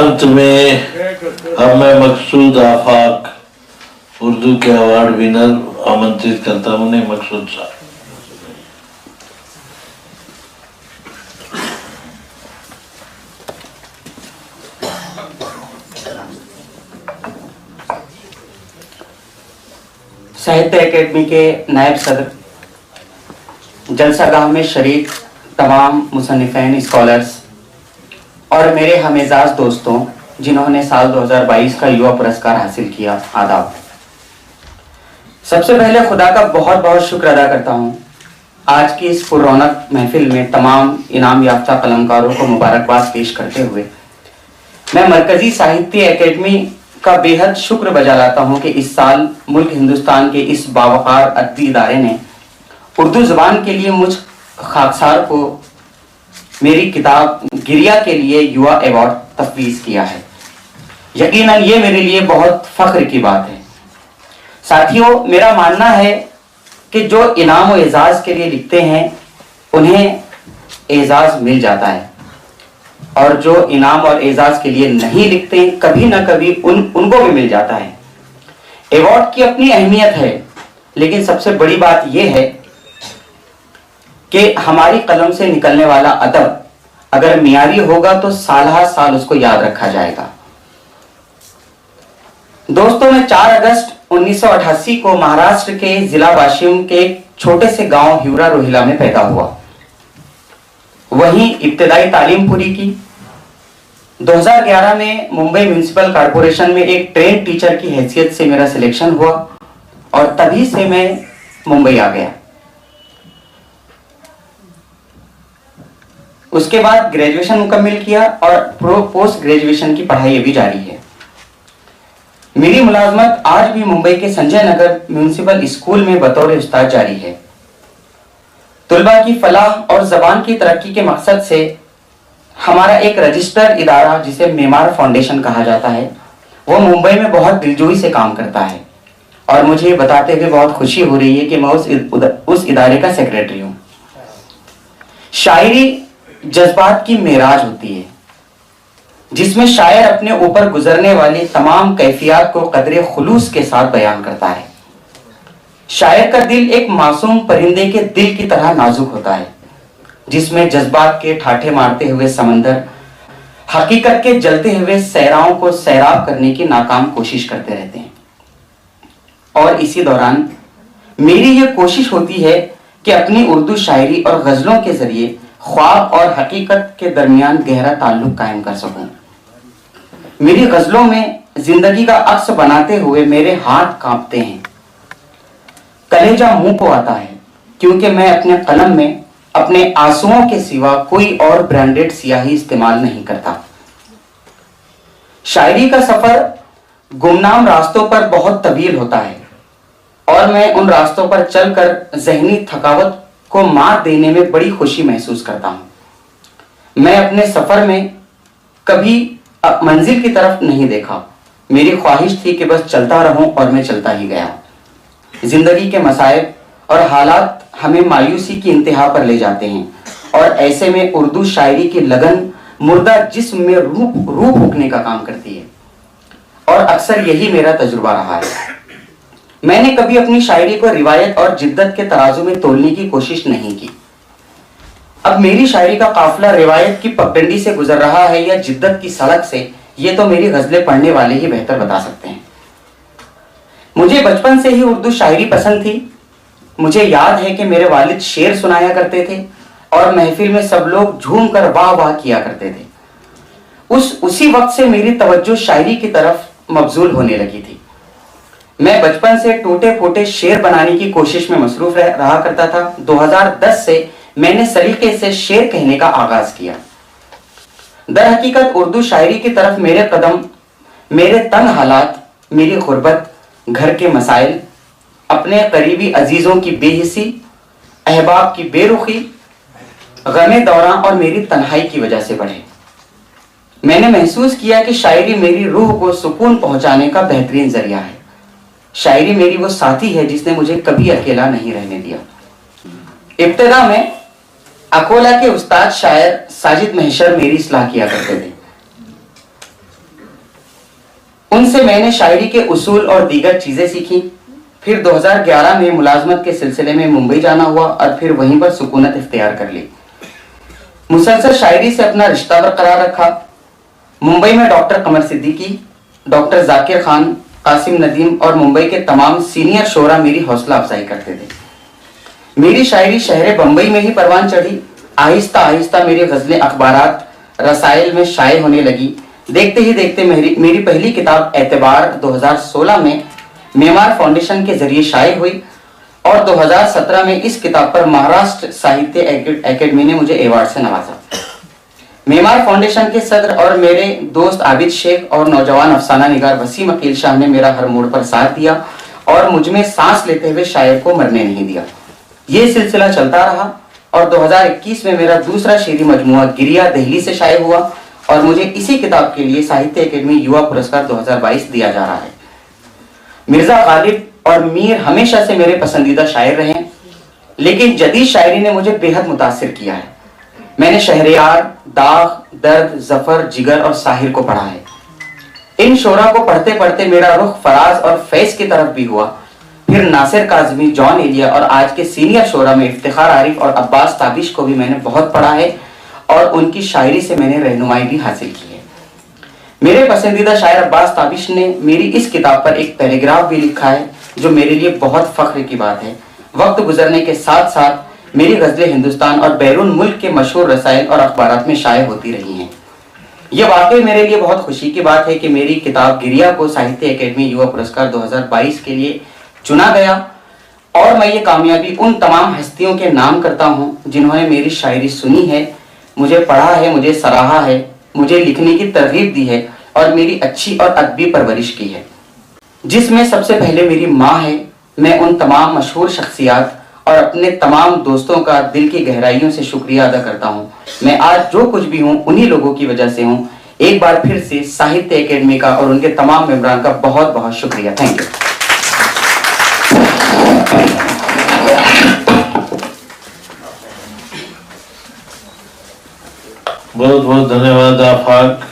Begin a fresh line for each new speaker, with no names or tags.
अंत में अब मैं मकसूद आफाक उर्दू के अवार्ड विनर आमंत्रित करता हूँ। मकसूद साहब।
साहित्य एकेडमी के नायब सदर, जलसागाह में शरीक तमाम मुसन्निफ़ीन, स्कॉलर्स और मेरे हमेजाज दोस्तों जिन्होंने साल 2022 का युवा पुरस्कार हासिल किया, आदाब। सबसे पहले खुदा का बहुत बहुत शुक्र अदा करता हूँ आज की इस पुररौनक महफिल में तमाम इनाम याफ्ता कलमकारों को मुबारकबाद पेश करते हुए मैं मरकजी साहित्य एकेडमी का बेहद शुक्र बजा लाता हूँ कि इस साल मुल्क हिंदुस्तान के इस बावकार अदबी इदारे ने उर्दू ज़बान के लिए मुझ खाकसार को मेरी किताब गिरिया के लिए युवा अवार्ड तफवीज़ किया है। यकीनन ये मेरे लिए बहुत फ़ख्र की बात है। साथियों, मेरा मानना है कि जो इनाम और एजाज़ के लिए लिखते हैं उन्हें एजाज़ मिल जाता है, और जो इनाम और एजाज़ के लिए नहीं लिखते कभी ना कभी उनको भी मिल जाता है। अवार्ड की अपनी अहमियत है, लेकिन सबसे बड़ी बात यह है कि हमारी कलम से निकलने वाला अदब अगर मियारी होगा तो साल हर साल उसको याद रखा जाएगा। दोस्तों, मैं 4 अगस्त 1988 को महाराष्ट्र के जिला वाशिम के एक छोटे से गांव हिवरा रोहिला में पैदा हुआ। वहीं इब्तिदाई तालीम पूरी की। 2011 में मुंबई म्युनिसिपल कॉरपोरेशन में एक ट्रेन टीचर की हैसियत से मेरा सिलेक्शन हुआ और तभी से मैं मुंबई आ गया। उसके बाद ग्रेजुएशन मुकम्मल किया और पोस्ट ग्रेजुएशन की पढ़ाई अभी जारी है। मेरी मुलाजमत आज भी मुंबई के संजय नगर म्युनिसिपल स्कूल में बतौर उस्ताद जारी है। तुलबा की फलाह और जबान की तरक्की के मकसद से हमारा एक रजिस्टर्ड इदारा जिसे मेमार फाउंडेशन कहा जाता है, वो मुंबई में बहुत दिलजोई से काम करता है और मुझे ये बताते हुए बहुत खुशी हो रही है कि मैं उस इदारे का सेक्रेटरी हूँ। शायरी जज्बात की मेराज होती है जिसमें शायर अपने ऊपर गुजरने वाली तमाम कैफियत को कदरे खुलूस के साथ बयान करता है। शायर का दिल एक मासूम परिंदे के दिल की तरह नाजुक होता है जिसमें जज्बात के ठाठे मारते हुए समंदर हकीकत के जलते हुए सहराओं को सैराब करने की नाकाम कोशिश करते रहते हैं। और इसी दौरान मेरी यह कोशिश होती है कि अपनी उर्दू शायरी और गजलों के जरिए ख्वाब और हकीकत के दरमियान गहरा ताल्लुक कायम कर सकूं। मेरी गजलों में जिंदगी का अक्स बनाते हुए मेरे हाथ कांपते हैं, कलेजा मुंह को आता है, क्योंकि मैं अपने कलम में अपने आंसुओं के सिवा कोई और ब्रांडेड स्याही इस्तेमाल नहीं करता। शायरी का सफर गुमनाम रास्तों पर बहुत तवील होता है और मैं उन रास्तों पर चलकर जहनी थकावट को मात देने में बड़ी खुशी महसूस करता हूं। मैं अपने सफर में कभी मंजिल की तरफ नहीं देखा। मेरी ख्वाहिश थी कि बस चलता रहूं और मैं चलता ही गया। जिंदगी के मसाइब और हालात हमें मायूसी की इंतहा पर ले जाते हैं और ऐसे में उर्दू शायरी की लगन मुर्दा जिस्म में रूह फूकने का काम करती है और अक्सर यही मेरा तजुर्बा रहा है। मैंने कभी अपनी शायरी को रिवायत और जिद्दत के तराजू में तोलने की कोशिश नहीं की। अब मेरी शायरी का काफिला रिवायत की पगडंडी से गुजर रहा है या जिद्दत की सड़क से, ये तो मेरी गजलें पढ़ने वाले ही बेहतर बता सकते हैं। मुझे बचपन से ही उर्दू शायरी पसंद थी। मुझे याद है कि मेरे वालिद शेर सुनाया करते थे और महफिल में सब लोग झूम कर वाह वाह किया करते थे। उसी वक्त से मेरी तवज्जो शायरी की तरफ मबजूल होने लगी थी। मैं बचपन से टूटे फूटे शेर बनाने की कोशिश में मसरूफ रहा करता था। 2010 से मैंने सलीके से शेर कहने का आगाज किया। दर हकीकत उर्दू शायरी की तरफ मेरे कदम, मेरे तंग हालात, मेरी गुर्बत, घर के मसाइल, अपने करीबी अजीजों की बेहिसी, अहबाब की बेरुखी, गमे दौरां और मेरी तन्हाई की वजह से बढ़े। मैंने महसूस किया कि शायरी मेरी रूह को सुकून पहुंचाने का बेहतरीन जरिया है। शायरी मेरी वो साथी है जिसने मुझे कभी अकेला नहीं रहने दिया। इब्तिदा में अकोला के उस्ताद शायर साजिद महशर मेरी इस्लाह किया करते थे। उनसे मैंने शायरी के उसूल और दीगर चीजें सीखी। फिर 2011 में मुलाजमत के सिलसिले में मुंबई जाना हुआ और फिर वहीं पर सुकूनत इख्तियार कर ली। मुसलसल शायरी से अपना रिश्ता बरकरार रखा। मुंबई में डॉक्टर कमर सिद्दीकी, डॉक्टर जाकिर खान, कासिम नदीम और मुंबई के तमाम सीनियर शोरा मेरी हौसला अफजाई करते थे। मेरी शायरी शहर बम्बई में ही परवान चढ़ी। आहिस्ता आहिस्ता मेरी गजलें अखबारात, रसाइल में शाये होने लगी। देखते ही देखते मेरी पहली किताब एतबार 2016 में मेमार फाउंडेशन के जरिए शाये हुई और 2017 में इस किताब पर महाराष्ट्र साहित्य एकेडमी ने मुझे अवार्ड से नवाजा। मेमार फाउंडेशन के सदर और मेरे दोस्त आबिद शेख और नौजवान अफसाना निगार वसीम अकील शाह ने मेरा हर मोड़ पर साथ दिया और मुझमें सांस लेते हुए शायर को मरने नहीं दिया। ये सिलसिला चलता रहा और 2021 में मेरा दूसरा शेरी मजमुआ गिरिया दिल्ली से शाये हुआ और मुझे इसी किताब के लिए साहित्य एकेडमी युवा पुरस्कार 2022 दिया जा रहा है। मिर्जा गालिब और मीर हमेशा से मेरे पसंदीदा शायर रहे, लेकिन जदीद शायरी ने मुझे बेहद मुतासिर किया है। मैंने शहरयार, दाग, दर्द, जफर, जिगर और साहिर को पढ़ा है। इन शोरा को पढ़ते पढ़ते मेरा रुख फराज और फैज की तरफ भी हुआ। फिर नासिर काज़मी, जॉन एलिया और आज के सीनियर शोरा में इफ्तिखार आरिफ और अब्बास ताबिश को भी मैंने बहुत पढ़ा है और उनकी शायरी से मैंने रहनुमाई भी हासिल की है। मेरे पसंदीदा शायर अब्बास ताबिश ने मेरी इस किताब पर एक पैराग्राफ भी लिखा है जो मेरे लिए बहुत फख्र की बात है। वक्त गुजरने के साथ साथ मेरी गजलें हिंदुस्तान और बैरून मुल्क के मशहूर रसाइल और अखबारात में शाये होती रही हैं। यह वाकई मेरे लिए बहुत खुशी की बात है कि मेरी किताब गिरिया को साहित्य एकेडमी युवा पुरस्कार 2022 के लिए चुना गया और मैं ये कामयाबी उन तमाम हस्तियों के नाम करता हूँ जिन्होंने मेरी शायरी सुनी है, मुझे पढ़ा है, मुझे सराहा है, मुझे लिखने की तरगीब दी है और मेरी अच्छी और अदबी परवरिश की है, जिसमें सबसे पहले मेरी माँ है। मैं उन तमाम मशहूर शख्सियात और अपने तमाम दोस्तों का दिल की गहराइयों से शुक्रिया अदा करता हूँ। मैं आज जो कुछ भी हूँ उन्हीं लोगों की वजह से हूँ। एक बार फिर से साहित्य एकेडमी का और उनके तमाम मेंबरान का बहुत बहुत शुक्रिया। Thank you.
बहुत बहुत धन्यवाद आफाक।